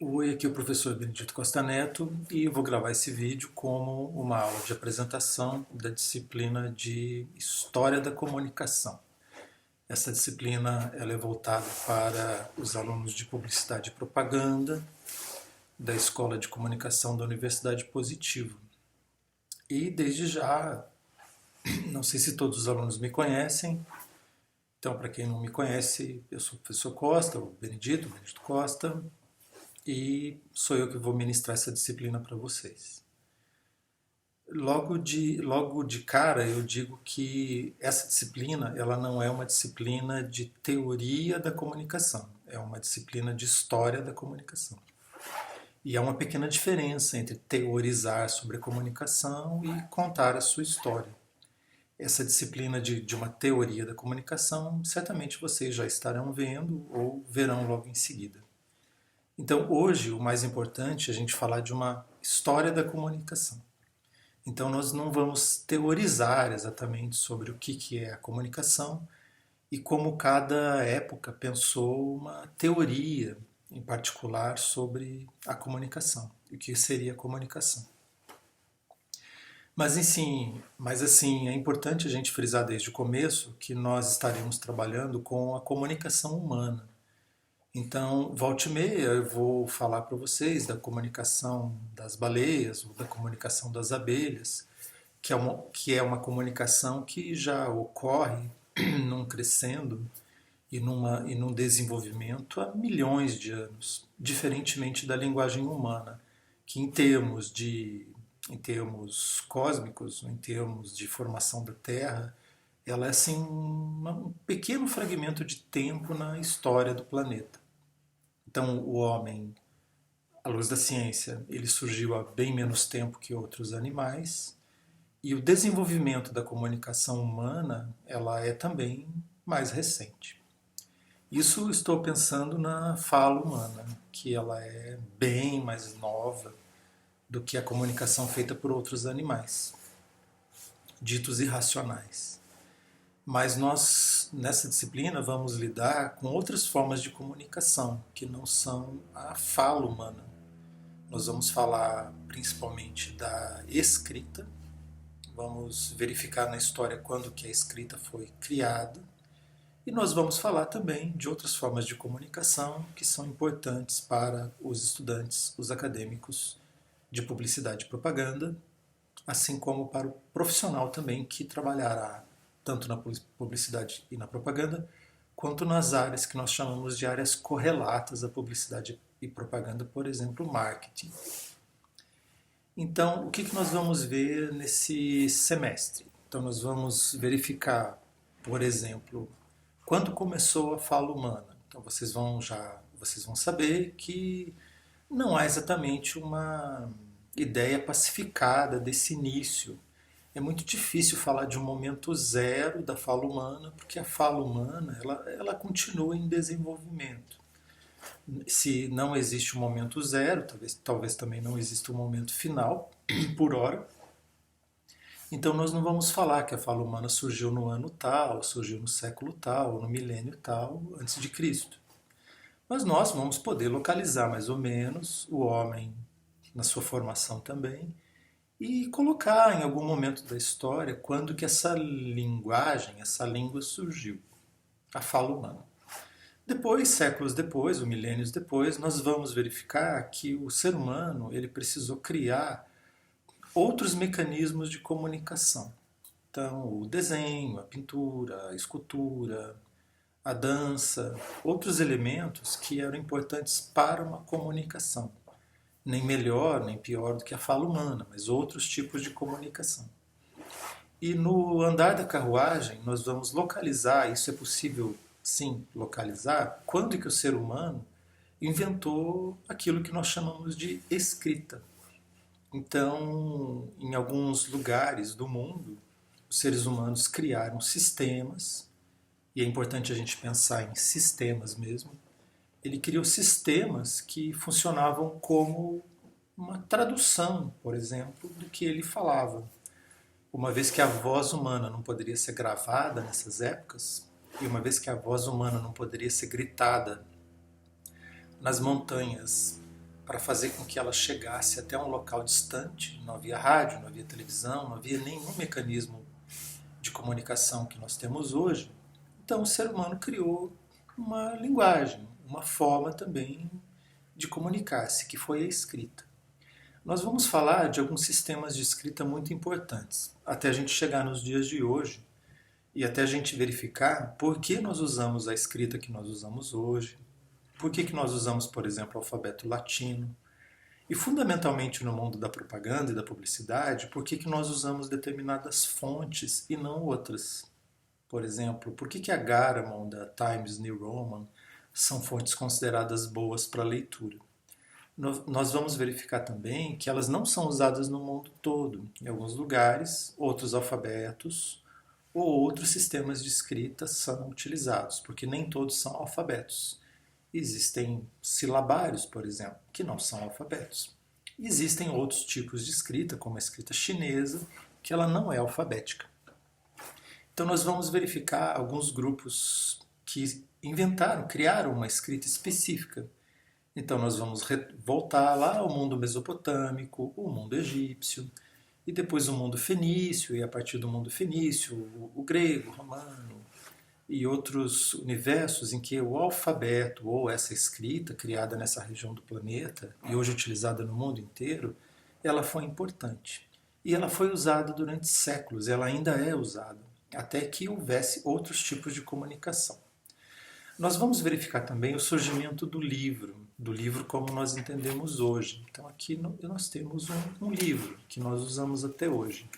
Oi, aqui é o professor Benedito Costa Neto e eu vou gravar esse vídeo como uma aula de apresentação da disciplina de História da Comunicação. Essa disciplina ela é voltada para os alunos de Publicidade e Propaganda da Escola de Comunicação da Universidade Positivo. E desde já, não sei se todos os alunos me conhecem, então para quem não me conhece, eu sou o professor Costa, o Benedito Costa, e sou eu que vou ministrar essa disciplina para vocês. Logo de cara eu digo que essa disciplina ela não é uma disciplina de teoria da comunicação, é uma disciplina de história da comunicação. E há uma pequena diferença entre teorizar sobre a comunicação e contar a sua história. Essa disciplina de uma teoria da comunicação, certamente vocês já estarão vendo ou verão logo em seguida. Então, hoje, o mais importante é a gente falar de uma história da comunicação. Então, nós não vamos teorizar exatamente sobre o que é a comunicação e como cada época pensou uma teoria em particular sobre a comunicação, o que seria a comunicação. Mas assim, é importante a gente frisar desde o começo que nós estaremos trabalhando com a comunicação humana. Então, volta e meia eu vou falar para vocês da comunicação das baleias ou da comunicação das abelhas, que é uma comunicação que já ocorre num crescendo e num desenvolvimento há milhões de anos, diferentemente da linguagem humana, que em termos cósmicos, em termos de formação da Terra, ela é assim um pequeno fragmento de tempo na história do planeta. Então, o homem, à luz da ciência, ele surgiu há bem menos tempo que outros animais, e o desenvolvimento da comunicação humana, ela é também mais recente. Isso estou pensando na fala humana, que ela é bem mais nova do que a comunicação feita por outros animais, ditos irracionais. Mas nós, nessa disciplina, vamos lidar com outras formas de comunicação, que não são a fala humana. Nós vamos falar principalmente da escrita, vamos verificar na história quando que a escrita foi criada, e nós vamos falar também de outras formas de comunicação que são importantes para os estudantes, os acadêmicos de publicidade e propaganda, assim como para o profissional também que trabalhará tanto na publicidade e na propaganda, quanto nas áreas que nós chamamos de áreas correlatas à publicidade e propaganda, por exemplo, marketing. Então, o que nós vamos ver nesse semestre? Então, nós vamos verificar, por exemplo, quando começou a fala humana. Então, vocês vão saber que não há exatamente uma ideia pacificada desse início. É muito difícil falar de um momento zero da fala humana, porque a fala humana ela continua em desenvolvimento. Se não existe um momento zero, talvez também não exista um momento final, por hora. Então nós não vamos falar que a fala humana surgiu no ano tal, surgiu no século tal, ou no milênio tal, antes de Cristo. Mas nós vamos poder localizar mais ou menos o homem na sua formação também, e colocar em algum momento da história quando que essa linguagem, essa língua surgiu, a fala humana. Depois, séculos depois, ou milênios depois, nós vamos verificar que o ser humano ele precisou criar outros mecanismos de comunicação. Então, o desenho, a pintura, a escultura, a dança, outros elementos que eram importantes para uma comunicação. Nem melhor, nem pior do que a fala humana, mas outros tipos de comunicação. E no andar da carruagem, nós vamos localizar, isso é possível sim localizar, quando que o ser humano inventou aquilo que nós chamamos de escrita. Então, em alguns lugares do mundo, os seres humanos criaram sistemas, e é importante a gente pensar em sistemas mesmo. Ele criou sistemas que funcionavam como uma tradução, por exemplo, do que ele falava. Uma vez que a voz humana não poderia ser gravada nessas épocas, e uma vez que a voz humana não poderia ser gritada nas montanhas para fazer com que ela chegasse até um local distante. Não havia rádio, não havia televisão, não havia nenhum mecanismo de comunicação que nós temos hoje. Então o ser humano criou uma linguagem, uma forma também de comunicar-se, que foi a escrita. Nós vamos falar de alguns sistemas de escrita muito importantes, até a gente chegar nos dias de hoje e até a gente verificar por que nós usamos a escrita que nós usamos hoje, por que nós usamos, por exemplo, o alfabeto latino, e fundamentalmente no mundo da propaganda e da publicidade, por que nós usamos determinadas fontes e não outras. Por exemplo, por que a Garamond, da Times New Roman, são fontes consideradas boas para leitura? Nós vamos verificar também que elas não são usadas no mundo todo. Em alguns lugares, outros alfabetos ou outros sistemas de escrita são utilizados, porque nem todos são alfabetos. Existem silabários, por exemplo, que não são alfabetos. Existem outros tipos de escrita, como a escrita chinesa, que ela não é alfabética. Então nós vamos verificar alguns grupos que inventaram, criaram uma escrita específica. Então nós vamos voltar lá ao mundo mesopotâmico, o mundo egípcio, e depois o mundo fenício, e a partir do mundo fenício, o grego, o romano, e outros universos em que o alfabeto ou essa escrita criada nessa região do planeta e hoje utilizada no mundo inteiro, ela foi importante. E ela foi usada durante séculos, ela ainda é usada, até que houvesse outros tipos de comunicação. Nós vamos verificar também o surgimento do livro como nós entendemos hoje. Então aqui nós temos um livro que nós usamos até hoje.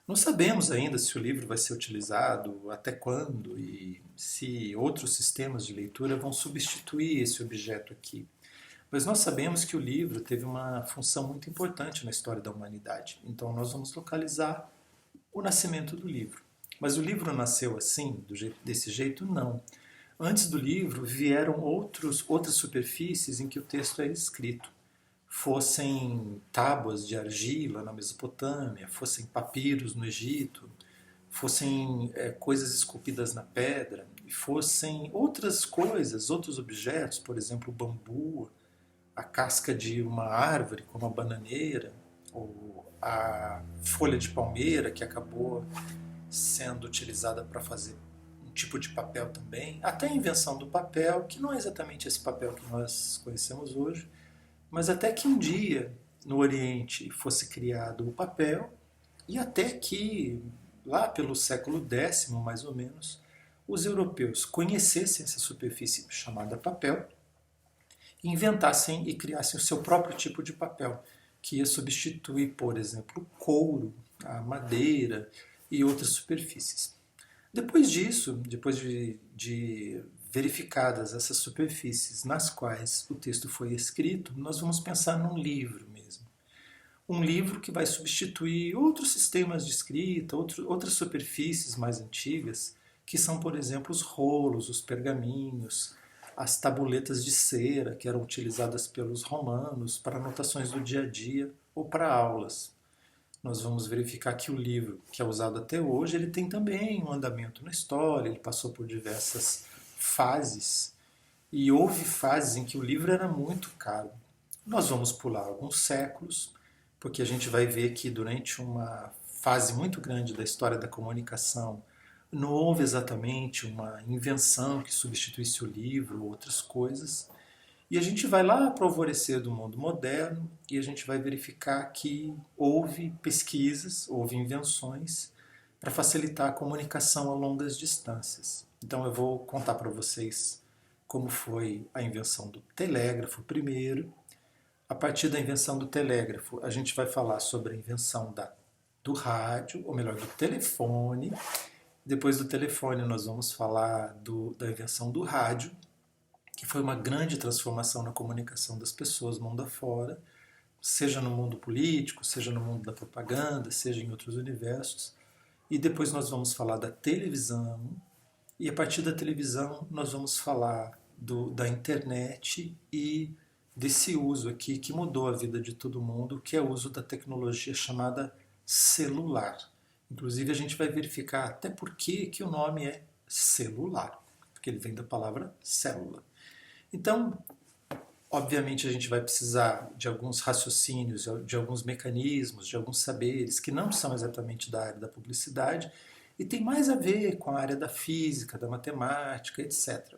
Não sabemos ainda se o livro vai ser utilizado, até quando, e se outros sistemas de leitura vão substituir esse objeto aqui. Mas nós sabemos que o livro teve uma função muito importante na história da humanidade. Então nós vamos localizar o nascimento do livro. Mas o livro nasceu assim, desse jeito? Não. Antes do livro vieram outras superfícies em que o texto era escrito. Fossem tábuas de argila na Mesopotâmia, fossem papiros no Egito, fossem coisas esculpidas na pedra, e fossem outras coisas, outros objetos, por exemplo, o bambu, a casca de uma árvore, como a bananeira, ou a folha de palmeira, que acabou sendo utilizada para fazer um tipo de papel também, até a invenção do papel, que não é exatamente esse papel que nós conhecemos hoje, mas até que um dia no Oriente fosse criado o papel e até que, lá pelo século X, mais ou menos, os europeus conhecessem essa superfície chamada papel, inventassem e criassem o seu próprio tipo de papel, que ia substituir, por exemplo, o couro, a madeira e outras superfícies. Depois disso, depois de verificadas essas superfícies nas quais o texto foi escrito, nós vamos pensar num livro mesmo. Um livro que vai substituir outros sistemas de escrita, outras superfícies mais antigas, que são, por exemplo, os rolos, os pergaminhos, as tabuletas de cera que eram utilizadas pelos romanos para anotações do dia a dia ou para aulas. Nós vamos verificar que o livro, que é usado até hoje, ele tem também um andamento na história, ele passou por diversas fases, e houve fases em que o livro era muito caro. Nós vamos pular alguns séculos, porque a gente vai ver que durante uma fase muito grande da história da comunicação, não houve exatamente uma invenção que substituísse o livro ou outras coisas. E a gente vai lá para o alvorecer do mundo moderno e a gente vai verificar que houve pesquisas, houve invenções para facilitar a comunicação a longas distâncias. Então eu vou contar para vocês como foi a invenção do telégrafo primeiro. A partir da invenção do telégrafo, a gente vai falar sobre a invenção do rádio, ou melhor, do telefone. Depois do telefone, nós vamos falar da invenção do rádio, que foi uma grande transformação na comunicação das pessoas mundo afora, seja no mundo político, seja no mundo da propaganda, seja em outros universos. E depois nós vamos falar da televisão, e a partir da televisão nós vamos falar da internet e desse uso aqui que mudou a vida de todo mundo, que é o uso da tecnologia chamada celular. Inclusive a gente vai verificar até por que o nome é celular, porque ele vem da palavra célula. Então, Obviamente a gente vai precisar de alguns raciocínios, de alguns mecanismos, de alguns saberes que não são exatamente da área da publicidade e tem mais a ver com a área da física, da matemática, etc.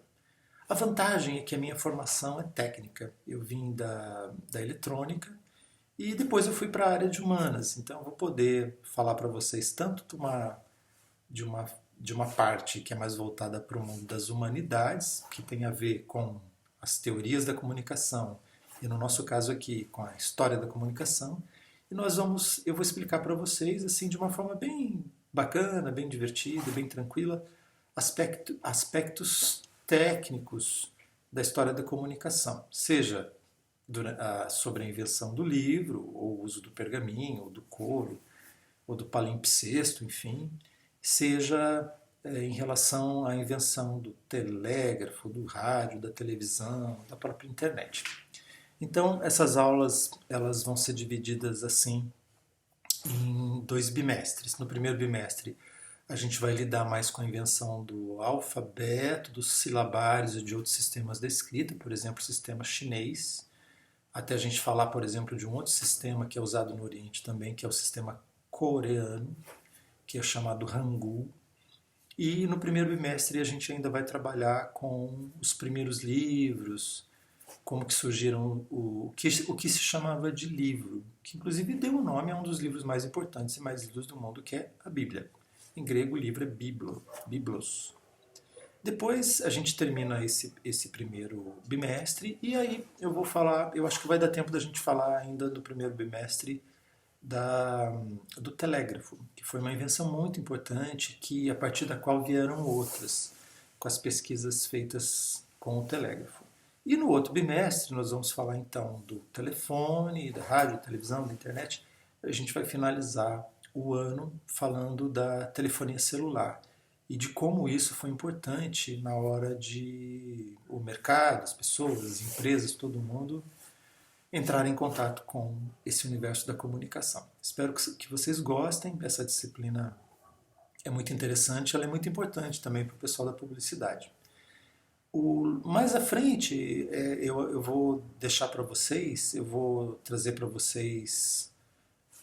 A vantagem é que a minha formação é técnica. Eu vim da eletrônica e depois eu fui para a área de humanas. Então eu vou poder falar para vocês tanto de uma, de uma parte que é mais voltada para o mundo das humanidades, que tem a ver com as teorias da comunicação e no nosso caso aqui com a história da comunicação. E eu vou explicar para vocês assim de uma forma bem bacana, bem divertida, bem tranquila, aspectos técnicos da história da comunicação, seja sobre a invenção do livro, ou o uso do pergaminho, ou do couro, ou do palimpsesto, enfim, seja em relação à invenção do telégrafo, do rádio, da televisão, da própria internet. Então, essas aulas elas vão ser divididas assim em 2 bimestres. No primeiro bimestre, a gente vai lidar mais com a invenção do alfabeto, dos silabários e de outros sistemas da escrita, por exemplo, o sistema chinês, até a gente falar, por exemplo, de um outro sistema que é usado no Oriente também, que é o sistema coreano, que é chamado Hangul. E no primeiro bimestre a gente ainda vai trabalhar com os primeiros livros, como que surgiram o que se chamava de livro, que inclusive deu o nome a um dos livros mais importantes e mais lidos do mundo, que é a Bíblia. Em grego o livro é biblos. Depois a gente termina esse primeiro bimestre e aí eu vou falar, eu acho que vai dar tempo da gente falar ainda do primeiro bimestre do telégrafo, que foi uma invenção muito importante, que a partir da qual vieram outras, com as pesquisas feitas com o telégrafo. E no outro bimestre nós vamos falar então do telefone, da rádio, da televisão, da internet. A gente vai finalizar o ano falando da telefonia celular e de como isso foi importante na hora de o mercado, as pessoas, as empresas, todo mundo entrar em contato com esse universo da comunicação. Espero que vocês gostem. Essa disciplina é muito interessante, ela é muito importante também para o pessoal da publicidade. Mais à frente, eu vou deixar para vocês, eu vou trazer para vocês,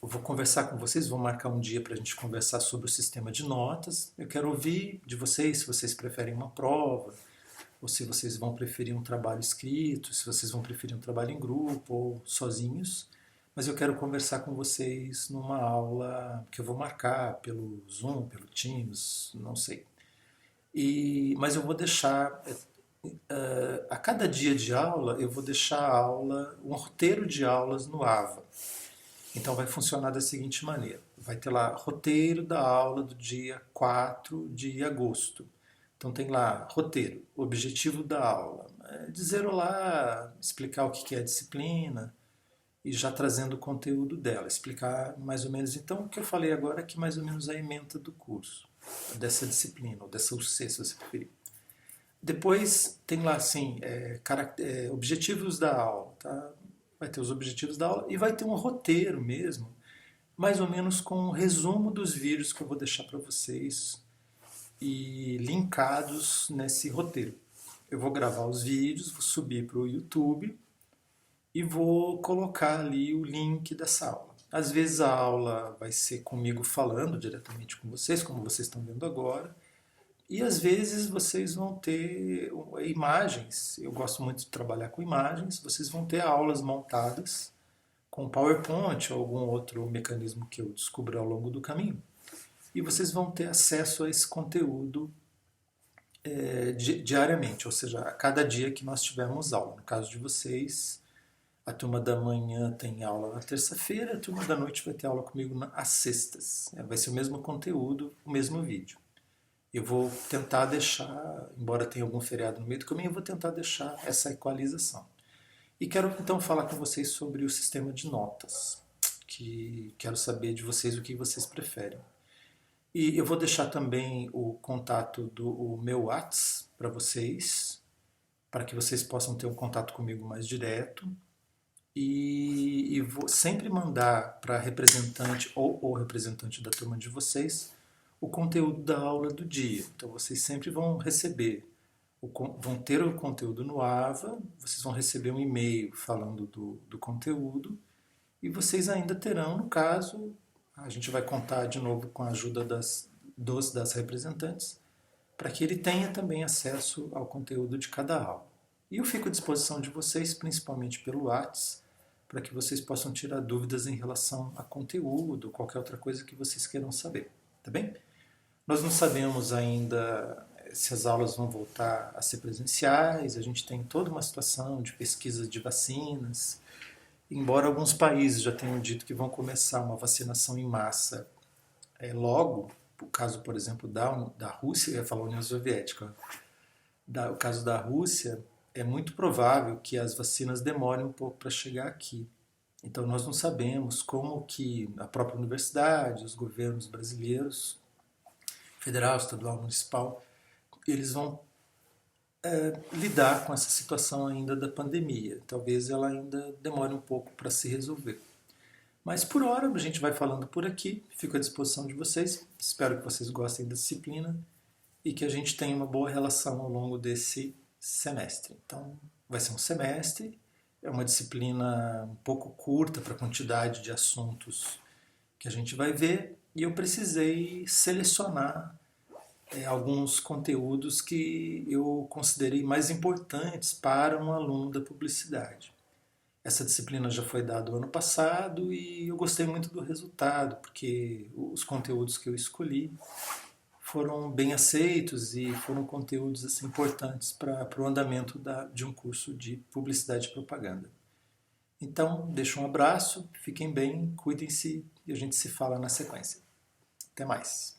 eu vou conversar com vocês, vou marcar um dia para a gente conversar sobre o sistema de notas. Eu quero ouvir de vocês se vocês preferem uma prova, ou se vocês vão preferir um trabalho escrito, se vocês vão preferir um trabalho em grupo ou sozinhos. Mas eu quero conversar com vocês numa aula que eu vou marcar pelo Zoom, pelo Teams, não sei. Mas eu vou deixar, a cada dia de aula, eu vou deixar a aula, um roteiro de aulas no AVA. Então vai funcionar da seguinte maneira. Vai ter lá roteiro da aula do dia 4 de agosto. Então tem lá roteiro, objetivo da aula, dizer olá, explicar o que é a disciplina e já trazendo o conteúdo dela, explicar mais ou menos então o que eu falei agora que mais ou menos a ementa do curso, dessa disciplina, ou dessa UC, se você preferir. Depois tem lá assim, objetivos da aula, tá? Vai ter os objetivos da aula e vai ter um roteiro mesmo, mais ou menos com um resumo dos vídeos que eu vou deixar para vocês e linkados nesse roteiro. Eu vou gravar os vídeos, vou subir para o YouTube e vou colocar ali o link dessa aula. Às vezes a aula vai ser comigo falando diretamente com vocês, como vocês estão vendo agora, e às vezes vocês vão ter imagens. Eu gosto muito de trabalhar com imagens. Vocês vão ter aulas montadas com PowerPoint ou algum outro mecanismo que eu descubro ao longo do caminho. E vocês vão ter acesso a esse conteúdo diariamente, ou seja, a cada dia que nós tivermos aula. No caso de vocês, a turma da manhã tem aula na terça-feira, a turma da noite vai ter aula comigo às sextas. Vai ser o mesmo conteúdo, o mesmo vídeo. Eu vou tentar deixar, embora tenha algum feriado no meio do caminho, eu vou tentar deixar essa equalização. E quero então falar com vocês sobre o sistema de notas, que quero saber de vocês o que vocês preferem. E eu vou deixar também o contato do meu WhatsApp para vocês, para que vocês possam ter um contato comigo mais direto. E vou sempre mandar para representante ou representante da turma de vocês o conteúdo da aula do dia. Então vocês sempre vão receber vão ter o conteúdo no AVA, vocês vão receber um e-mail falando do conteúdo, e vocês ainda terão, no caso, a gente vai contar de novo com a ajuda das representantes, para que ele tenha também acesso ao conteúdo de cada aula. E eu fico à disposição de vocês, principalmente pelo WhatsApp, para que vocês possam tirar dúvidas em relação a conteúdo, qualquer outra coisa que vocês queiram saber, tá bem? Nós não sabemos ainda se as aulas vão voltar a ser presenciais, a gente tem toda uma situação de pesquisa de vacinas, embora alguns países já tenham dito que vão começar uma vacinação em massa logo, o caso, por exemplo, da Rússia, eu ia falar União Soviética, o caso da Rússia, é muito provável que as vacinas demorem um pouco para chegar aqui. Então nós não sabemos como que a própria universidade, os governos brasileiros, federal, estadual, municipal, eles vão lidar com essa situação ainda da pandemia. Talvez ela ainda demore um pouco para se resolver. Mas por hora a gente vai falando por aqui, fico à disposição de vocês, espero que vocês gostem da disciplina e que a gente tenha uma boa relação ao longo desse semestre. Então vai ser um semestre, é uma disciplina um pouco curta para a quantidade de assuntos que a gente vai ver e eu precisei selecionar alguns conteúdos que eu considerei mais importantes para um aluno da publicidade. Essa disciplina já foi dada ano passado e eu gostei muito do resultado, porque os conteúdos que eu escolhi foram bem aceitos e foram conteúdos assim, importantes para o andamento de um curso de publicidade e propaganda. Então, deixo um abraço, fiquem bem, cuidem-se e a gente se fala na sequência. Até mais!